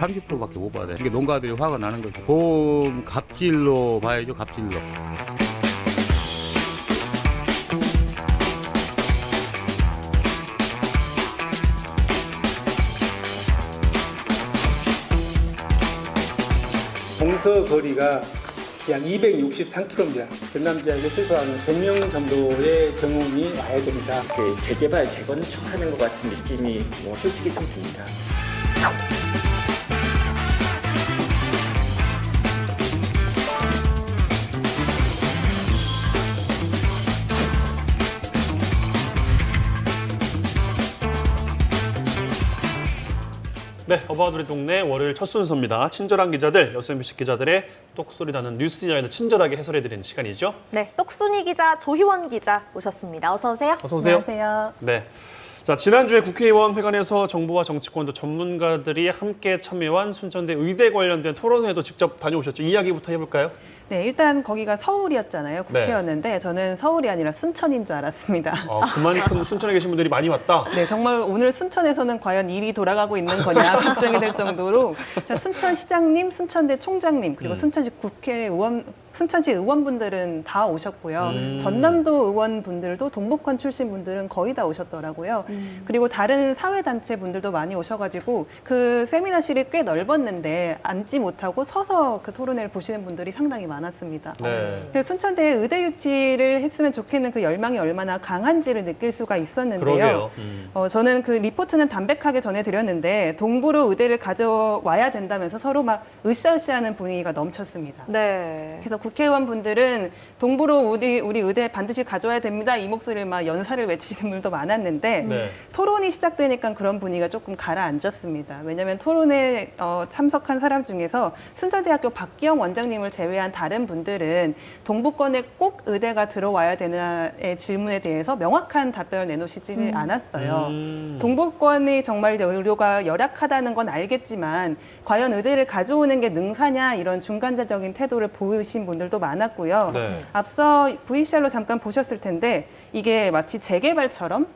30%밖에 못 받아요. 이게 농가들이 화가 나는 거죠. 보험 갑질로 봐야죠, 갑질로. 동서 거리가 약 263km입니다. 전남 지역에 최소한 100명 정도의 경운이 와야 됩니다. 재개발, 재건축하는 것 같은 느낌이 솔직히 좀 듭니다. 네, 어바웃우리 동네 월요일 첫 순서입니다. 친절한 기자들, 여수MBC 기자들의 똑소리 나는 뉴스 디자인을 친절하게 해설해드리는 시간이죠. 네, 똑순이 기자, 조희원 기자 모셨습니다. 어서 오세요. 어서 오세요. 안녕하세요. 네. 자, 지난주에 국회의원 회관에서 정부와 정치권 또 전문가들이 함께 참여한 순천대 의대 관련된 토론회도 직접 다녀오셨죠. 이야기부터 해볼까요? 네, 일단 거기가 서울이었잖아요. 국회였는데 저는 서울이 아니라 순천인 줄 알았습니다. 그만큼 순천에 계신 분들이 많이 왔다. 네, 정말 오늘 순천에서는 과연 일이 돌아가고 있는 거냐 걱정이 될 정도로 자, 순천시장님, 순천대 총장님, 그리고 순천시 국회의원, 순천시 의원분들은 다 오셨고요. 전남도 의원분들도 동북권 출신 분들은 거의 다 오셨더라고요. 그리고 다른 사회단체 분들도 많이 오셔가지고 그 세미나실이 꽤 넓었는데 앉지 못하고 서서 그 토론회를 보시는 분들이 상당히 많았습니다. 네. 그래서 순천대에 의대 유치를 했으면 좋겠는 그 열망이 얼마나 강한지를 느낄 수가 있었는데요. 그러게요. 저는 그 리포트는 담백하게 전해드렸는데 동부로 의대를 가져와야 된다면서 서로 막 으쌰으쌰하는 분위기가 넘쳤습니다. 네. 그래서 국회의원분들은 동부로 우리 의대 반드시 가져와야 됩니다. 이 목소리를 막 연사를 외치시는 분들도 많았는데 네. 토론이 시작되니까 그런 분위기가 조금 가라앉았습니다. 왜냐하면 토론에 참석한 사람 중에서 순천대학교 박기영 원장님을 제외한 다른 분들은 동부권에 꼭 의대가 들어와야 되나의 질문에 대해서 명확한 답변을 내놓으시지 않았어요. 동부권이 정말 의료가 열악하다는 건 알겠지만 과연 의대를 가져오는 게 능사냐 이런 중간자적인 태도를 보이신 분들도 많았고요. 네. 앞서 VCR로 잠깐 보셨을 텐데 이게 마치 재개발처럼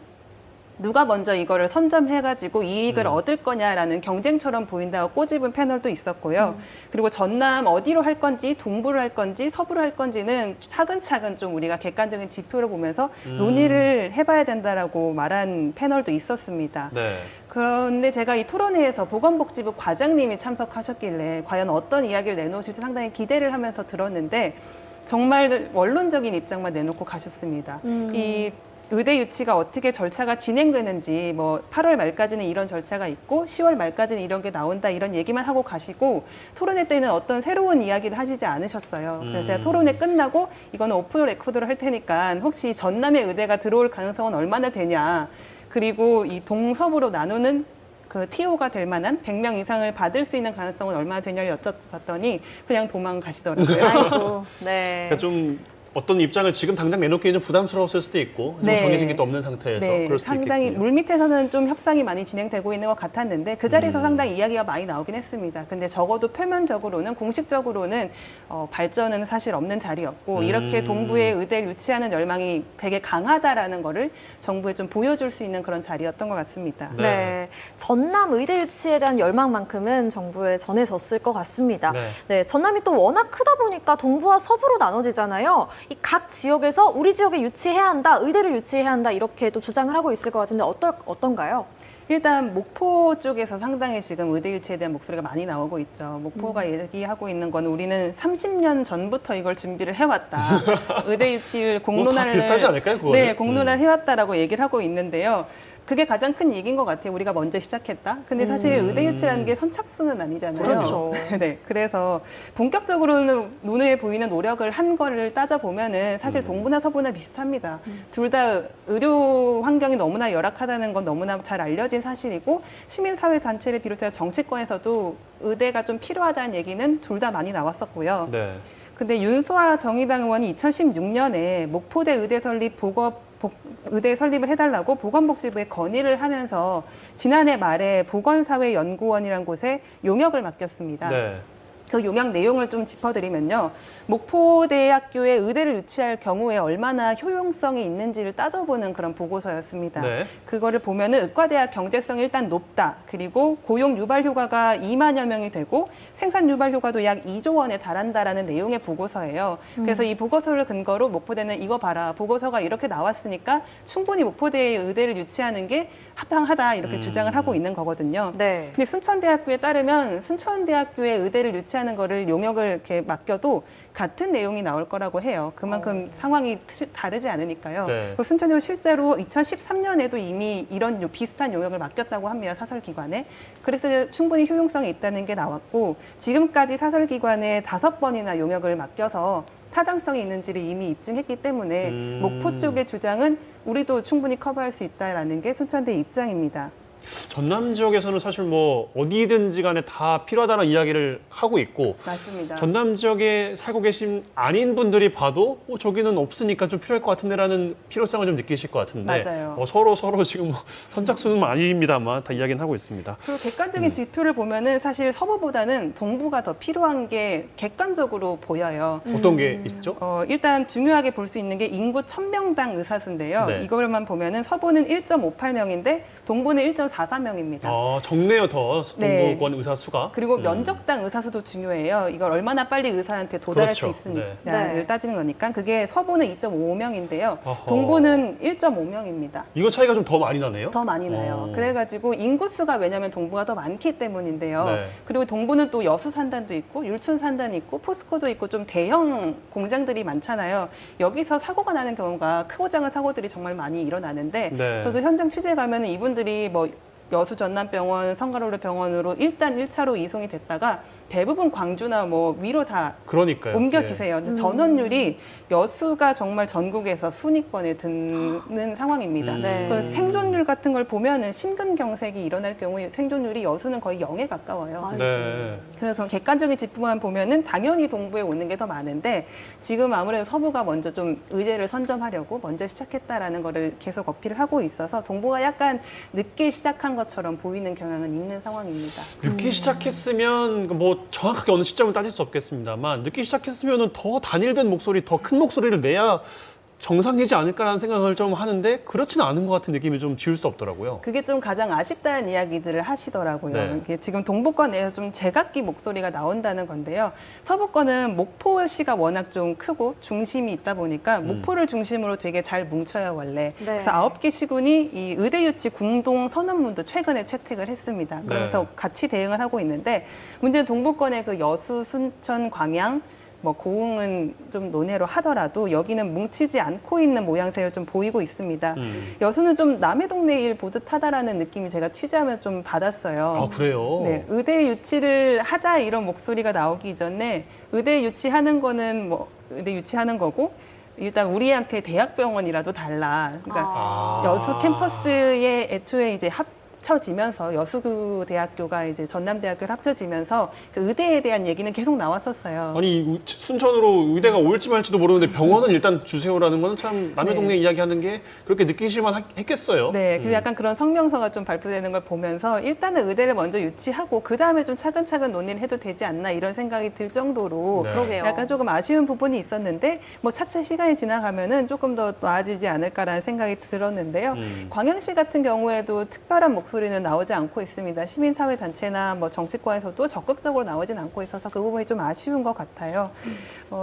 누가 먼저 이거를 선점해가지고 이익을 얻을 거냐라는 경쟁처럼 보인다고 꼬집은 패널도 있었고요. 그리고 전남 어디로 할 건지, 동부로 할 건지, 서부로 할 건지는 차근차근 좀 우리가 객관적인 지표를 보면서 논의를 해봐야 된다라고 말한 패널도 있었습니다. 네. 그런데 제가 이 토론회에서 보건복지부 과장님이 참석하셨길래 과연 어떤 이야기를 내놓으실지 상당히 기대를 하면서 들었는데 정말 원론적인 입장만 내놓고 가셨습니다. 이 의대 유치가 어떻게 절차가 진행되는지 뭐 8월 말까지는 이런 절차가 있고 10월 말까지는 이런 게 나온다 이런 얘기만 하고 가시고 토론회 때는 어떤 새로운 이야기를 하시지 않으셨어요. 그래서 제가 토론회 끝나고 이거는 오프 레코드로 할 테니까 혹시 전남의 의대가 들어올 가능성은 얼마나 되냐 그리고 이 동서부로 나누는 그 TO가 될 만한 100명 이상을 받을 수 있는 가능성은 얼마나 되냐를 여쭤봤더니 그냥 도망가시더라고요. 아이고, 네. 그러니까 좀 어떤 입장을 지금 당장 내놓기는 좀 부담스러웠을 수도 있고 좀 네. 정해진 게 또 없는 상태에서 그럴 수도 상당히 있겠군요. 물밑에서는 좀 협상이 많이 진행되고 있는 것 같았는데 그 자리에서 상당히 이야기가 많이 나오긴 했습니다. 근데 적어도 표면적으로는 공식적으로는 발전은 사실 없는 자리였고 이렇게 동부에 의대를 유치하는 열망이 되게 강하다라는 거를 정부에 좀 보여줄 수 있는 그런 자리였던 것 같습니다. 네. 네. 전남 의대 유치에 대한 열망만큼은 정부에 전해졌을 것 같습니다. 네. 네. 전남이 또 워낙 크다 보니까 동부와 서부로 나눠지잖아요. 이 각 지역에서 우리 지역에 유치해야 한다, 의대를 유치해야 한다 이렇게 또 주장을 하고 있을 것 같은데 어떤가요? 일단 목포 쪽에서 상당히 지금 의대 유치에 대한 목소리가 많이 나오고 있죠. 목포가 얘기하고 있는 건 우리는 30년 전부터 이걸 준비를 해왔다. 의대 유치를 공론화를 비슷하지 않을까요, 그거는? 네, 공론화를 해왔다라고 얘기를 하고 있는데요. 그게 가장 큰 얘기인 것 같아요. 우리가 먼저 시작했다. 근데 사실 의대 유치라는 게 선착순은 아니잖아요. 그렇죠. 네, 그래서 본격적으로는 눈에 보이는 노력을 한 거를 따져보면은 사실 동부나 서부나 비슷합니다. 둘 다 의료 환경이 너무나 열악하다는 건 너무나 잘 알려진 사실이고 시민사회단체를 비롯해서 정치권에서도 의대가 좀 필요하다는 얘기는 둘 다 많이 나왔었고요. 네. 근데 윤소아 정의당 의원이 2016년에 목포대 의대 설립 의대 설립을 해달라고 보건복지부에 건의를 하면서 지난해 말에 보건사회연구원이라는 곳에 용역을 맡겼습니다. 네. 그 용역 내용을 좀 짚어드리면요. 목포대학교에 의대를 유치할 경우에 얼마나 효용성이 있는지를 따져보는 그런 보고서였습니다. 네. 그거를 보면은 의과대학 경제성이 일단 높다. 그리고 고용 유발 효과가 2만여 명이 되고 생산 유발 효과도 약 2조 원에 달한다라는 내용의 보고서예요. 그래서 이 보고서를 근거로 목포대는 이거 봐라. 보고서가 이렇게 나왔으니까 충분히 목포대에 의대를 유치하는 게 합당하다 이렇게 주장을 하고 있는 거거든요. 네. 근데 순천대학교에 따르면 순천대학교에 의대를 유치하는 거를 용역을 이렇게 맡겨도 같은 내용이 나올 거라고 해요. 그만큼 상황이 다르지 않으니까요. 네. 그 순천대는 실제로 2013년에도 이미 이런 비슷한 용역을 맡겼다고 합니다. 사설기관에. 그래서 충분히 효용성이 있다는 게 나왔고 지금까지 사설기관에 5번이나 용역을 맡겨서 타당성이 있는지를 이미 입증했기 때문에 목포 쪽의 주장은 우리도 충분히 커버할 수 있다는 게 순천대 입장입니다. 전남 지역에서는 사실 뭐 어디든지 간에 다 필요하다는 이야기를 하고 있고 맞습니다. 전남 지역에 살고 계신 아닌 분들이 봐도 저기는 없으니까 좀 필요할 것 같은데라는 필요성을 좀 느끼실 것 같은데 맞아요. 서로 지금 선착순은 아닙니다만 다 이야기는 하고 있습니다. 그리고 객관적인 지표를 보면은 사실 서부보다는 동부가 더 필요한 게 객관적으로 보여요. 어떤 게 있죠? 일단 중요하게 볼 수 있는 게 인구 1000명당 의사수인데요. 네. 이걸만 보면은 서부는 1.58명인데 동부는 1.44명입니다. 적네요, 더 네. 동부권 의사 수가. 그리고 면적당 의사수도 중요해요. 이걸 얼마나 빨리 의사한테 도달할 그렇죠. 수 있느냐를 네. 따지는 거니까 그게 서부는 2.5명인데요. 어허. 동부는 1.5명입니다. 이거 차이가 좀 더 많이 나네요. 더 많이 나요. 그래가지고 인구수가 왜냐하면 동부가 더 많기 때문인데요. 네. 그리고 동부는 또 여수 산단도 있고 율촌 산단이 있고 포스코도 있고 좀 대형 공장들이 많잖아요. 여기서 사고가 나는 경우가 크고 작은 사고들이 정말 많이 일어나는데 네. 저도 현장 취재 가면은 이분들이 뭐 여수 전남병원, 성가로르 병원으로 일단 1차로 이송이 됐다가 대부분 광주나 뭐 위로 다 그러니까요. 옮겨지세요. 전원율이 여수가 정말 전국에서 순위권에 드는 상황입니다. 네. 그 생존율 같은 걸 보면은 심근경색이 일어날 경우에 생존율이 여수는 거의 0에 가까워요. 네. 그래서 객관적인 지표만 보면은 당연히 동부에 오는 게 더 많은데 지금 아무래도 서부가 먼저 좀 의제를 선점하려고 먼저 시작했다라는 거를 계속 어필을 하고 있어서 동부가 약간 늦게 시작한 것처럼 보이는 경향은 있는 상황입니다. 늦게 시작했으면 뭐 정확하게 어느 시점을 따질 수 없겠습니다만 늦게 시작했으면 더 단일된 목소리, 더 큰 목소리를 내야 정상이지 않을까라는 생각을 좀 하는데 그렇지는 않은 것 같은 느낌이 좀 지울 수 없더라고요. 그게 좀 가장 아쉽다는 이야기들을 하시더라고요. 네. 이게 지금 동부권 내에서 좀 제각기 목소리가 나온다는 건데요. 서부권은 목포시가 워낙 좀 크고 중심이 있다 보니까 목포를 중심으로 되게 잘 뭉쳐요, 원래. 네. 그래서 9개 시군이 이 의대 유치 공동 선언문도 최근에 채택을 했습니다. 그러면서 네. 같이 대응을 하고 있는데 문제는 동부권의 그 여수, 순천, 광양 뭐 고흥은 좀 논외로 하더라도 여기는 뭉치지 않고 있는 모양새를 좀 보이고 있습니다. 여수는 좀 남의 동네 일 보듯 하다라는 느낌이 제가 취재하면서 좀 받았어요. 아, 그래요? 네, 의대 유치를 하자 이런 목소리가 나오기 전에 의대 유치하는 거는 뭐 의대 유치하는 거고 일단 우리한테 대학병원이라도 달라. 그러니까 여수 캠퍼스에 애초에 이제 합쳐지면서 여수 대학교가 이제 전남대학교를 합쳐지면서 그 의대에 대한 얘기는 계속 나왔었어요. 아니 순천으로 의대가 올지 말지도 모르는데 병원은 일단 주세요라는 건 참 남의 네. 동네 이야기하는 게 그렇게 느끼실만 했겠어요. 네, 그 약간 그런 성명서가 좀 발표되는 걸 보면서 일단은 의대를 먼저 유치하고 그 다음에 좀 차근차근 논의를 해도 되지 않나 이런 생각이 들 정도로 네. 그러게요. 약간 조금 아쉬운 부분이 있었는데 뭐 차차 시간이 지나가면은 조금 더 나아지지 않을까라는 생각이 들었는데요. 광양시 같은 경우에도 특별한 목소리는 나오지 않고 있습니다. 시민사회단체나 뭐 정치권에서도 적극적으로 나오진 않고 있어서 그 부분이 좀 아쉬운 것 같아요.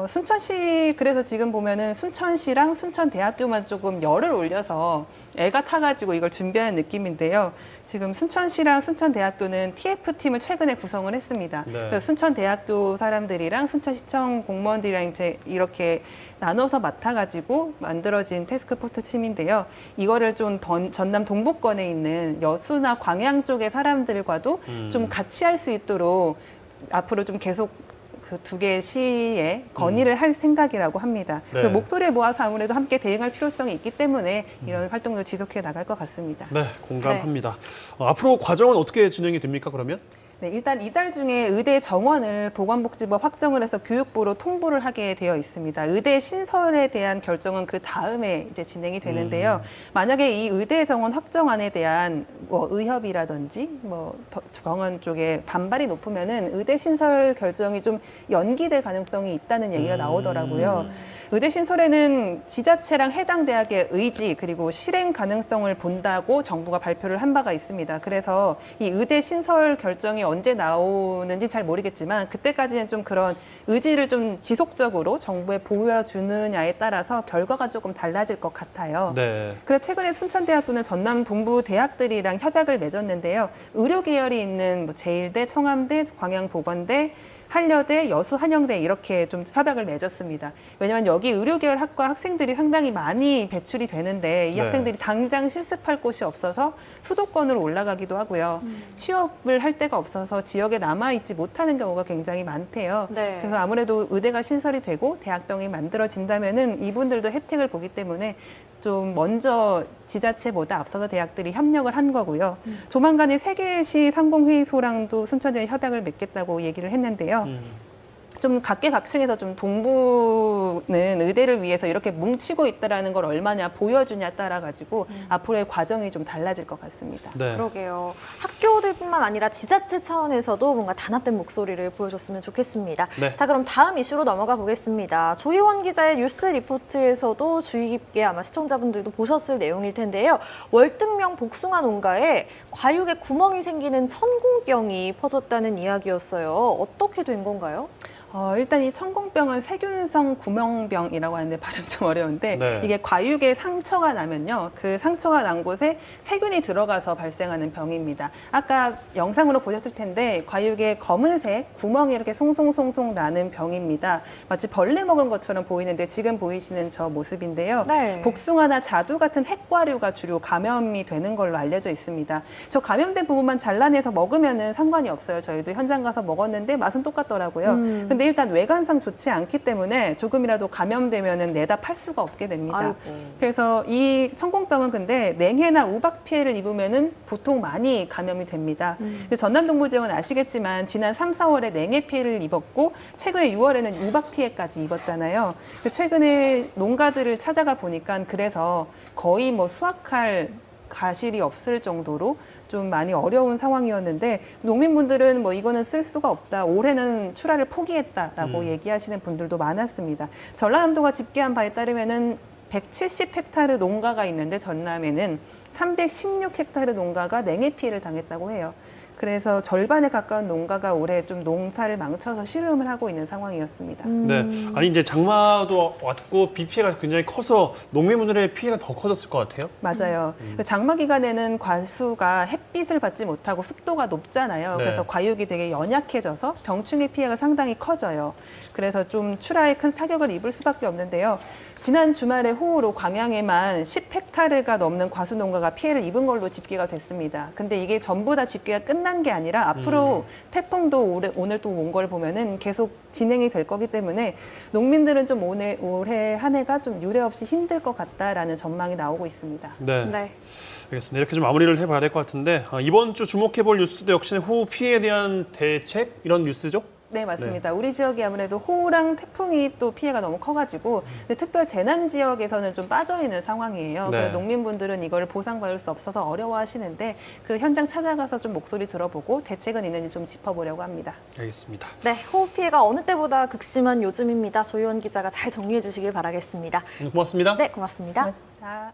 순천시 그래서 지금 보면은 순천시랑 순천대학교만 조금 열을 올려서 애가 타가지고 이걸 준비하는 느낌인데요. 지금 순천시랑 순천대학교는 TF팀을 최근에 구성을 했습니다. 네. 그래서 순천대학교 사람들이랑 순천시청 공무원들이랑 이제 이렇게 나눠서 맡아가지고 만들어진 태스크포트 팀인데요. 이거를 좀 전남 동부권에 있는 여수나 광양 쪽의 사람들과도 좀 같이 할 수 있도록 앞으로 좀 계속 그 두 개의 시에 건의를 할 생각이라고 합니다. 네. 그 목소리를 모아서 아무래도 함께 대응할 필요성이 있기 때문에 이런 활동을 지속해 나갈 것 같습니다. 네, 공감합니다. 앞으로 과정은 어떻게 진행이 됩니까, 그러면? 네, 일단 이달 중에 의대 정원을 보건복지부 확정을 해서 교육부로 통보를 하게 되어 있습니다. 의대 신설에 대한 결정은 그 다음에 이제 진행이 되는데요. 만약에 이 의대 정원 확정안에 대한 뭐 의협이라든지 뭐 병원 쪽에 반발이 높으면은 의대 신설 결정이 좀 연기될 가능성이 있다는 얘기가 나오더라고요. 의대 신설에는 지자체랑 해당 대학의 의지 그리고 실행 가능성을 본다고 정부가 발표를 한 바가 있습니다. 그래서 이 의대 신설 결정이 언제 나오는지 잘 모르겠지만 그때까지는 좀 그런 의지를 좀 지속적으로 정부에 보여주느냐에 따라서 결과가 조금 달라질 것 같아요. 네. 그래서 최근에 순천대학교는 전남 동부 대학들이랑 협약을 맺었는데요. 의료 계열이 있는 뭐 제일대, 청암대, 광양보건대, 한려대, 여수한영대 이렇게 좀 협약을 맺었습니다. 왜냐하면 여기 의료계열 학과 학생들이 상당히 많이 배출이 되는데 이 네. 학생들이 당장 실습할 곳이 없어서 수도권으로 올라가기도 하고요. 취업을 할 데가 없어서 지역에 남아있지 못하는 경우가 굉장히 많대요. 네. 그래서 아무래도 의대가 신설이 되고 대학병이 만들어진다면은 이분들도 혜택을 보기 때문에 좀 먼저 지자체보다 앞서서 대학들이 협력을 한 거고요. 조만간에 세계시 상공회의소랑도 순천대에 협약을 맺겠다고 얘기를 했는데요. 좀 각계각층에서 좀 동부는 의대를 위해서 이렇게 뭉치고 있다라는 걸 얼마나 보여주냐 따라 가지고 앞으로의 과정이 좀 달라질 것 같습니다. 네. 그러게요. 학교들뿐만 아니라 지자체 차원에서도 뭔가 단합된 목소리를 보여줬으면 좋겠습니다. 네. 자, 그럼 다음 이슈로 넘어가 보겠습니다. 조희원 기자의 뉴스 리포트에서도 주의 깊게 아마 시청자분들도 보셨을 내용일 텐데요. 월등명 복숭아 농가에 과육에 구멍이 생기는 천공병이 퍼졌다는 이야기였어요. 어떻게 된 건가요? 일단 이 천공병은 세균성 구멍병이라고 하는데 발음 좀 어려운데 네. 이게 과육에 상처가 나면요. 그 상처가 난 곳에 세균이 들어가서 발생하는 병입니다. 아까 영상으로 보셨을 텐데 과육에 검은색 구멍이 이렇게 송송송송 나는 병입니다. 마치 벌레 먹은 것처럼 보이는데 지금 보이시는 저 모습인데요. 네. 복숭아나 자두 같은 핵과류가 주로 감염이 되는 걸로 알려져 있습니다. 저 감염된 부분만 잘라내서 먹으면은 상관이 없어요. 저희도 현장 가서 먹었는데 맛은 똑같더라고요. 근데 일단 외관상 좋지 않기 때문에 조금이라도 감염되면은 내다 팔 수가 없게 됩니다. 아이고. 그래서 이 천공병은 근데 냉해나 우박 피해를 입으면은 보통 많이 감염이 됩니다. 근데 전남동부지역은 아시겠지만 지난 3, 4월에 냉해 피해를 입었고 최근에 6월에는 우박 피해까지 입었잖아요. 최근에 농가들을 찾아가 보니까 그래서 거의 뭐 수확할 가실이 없을 정도로 좀 많이 어려운 상황이었는데 농민분들은 뭐 이거는 쓸 수가 없다. 올해는 출하를 포기했다라고 얘기하시는 분들도 많았습니다. 전라남도가 집계한 바에 따르면은 170헥타르 농가가 있는데 전남에는 316헥타르 농가가 냉해 피해를 당했다고 해요. 그래서 절반에 가까운 농가가 올해 좀 농사를 망쳐서 씨름을 하고 있는 상황이었습니다. 네. 아니 이제 장마도 왔고 비 피해가 굉장히 커서 농민분들의 피해가 더 커졌을 것 같아요. 맞아요. 장마 기간에는 과수가 햇빛을 받지 못하고 습도가 높잖아요. 네. 그래서 과육이 되게 연약해져서 병충해 피해가 상당히 커져요. 그래서 좀 출하에 큰 타격을 입을 수밖에 없는데요. 지난 주말에 호우로 광양에만 10헥타르가 넘는 과수 농가가 피해를 입은 걸로 집계가 됐습니다. 근데 이게 전부 다 집계가 끝난 게 아니라 앞으로 태풍도 오늘 또 온 걸 보면은 계속 진행이 될 거기 때문에 농민들은 좀 올해 한 해가 좀 유례 없이 힘들 것 같다라는 전망이 나오고 있습니다. 네. 네. 알겠습니다. 이렇게 좀 마무리를 해봐야 될 것 같은데 이번 주 주목해볼 뉴스도 역시 호우 피해에 대한 대책 이런 뉴스죠? 네, 맞습니다. 우리 지역이 아무래도 호우랑 태풍이 또 피해가 너무 커가지고 근데 특별 재난 지역에서는 좀 빠져있는 상황이에요. 네. 그래서 농민분들은 이걸 보상받을 수 없어서 어려워하시는데 그 현장 찾아가서 좀 목소리 들어보고 대책은 있는지 좀 짚어보려고 합니다. 알겠습니다. 네, 호우 피해가 어느 때보다 극심한 요즘입니다. 조희원 기자가 잘 정리해 주시길 바라겠습니다. 고맙습니다. 네, 고맙습니다. 자.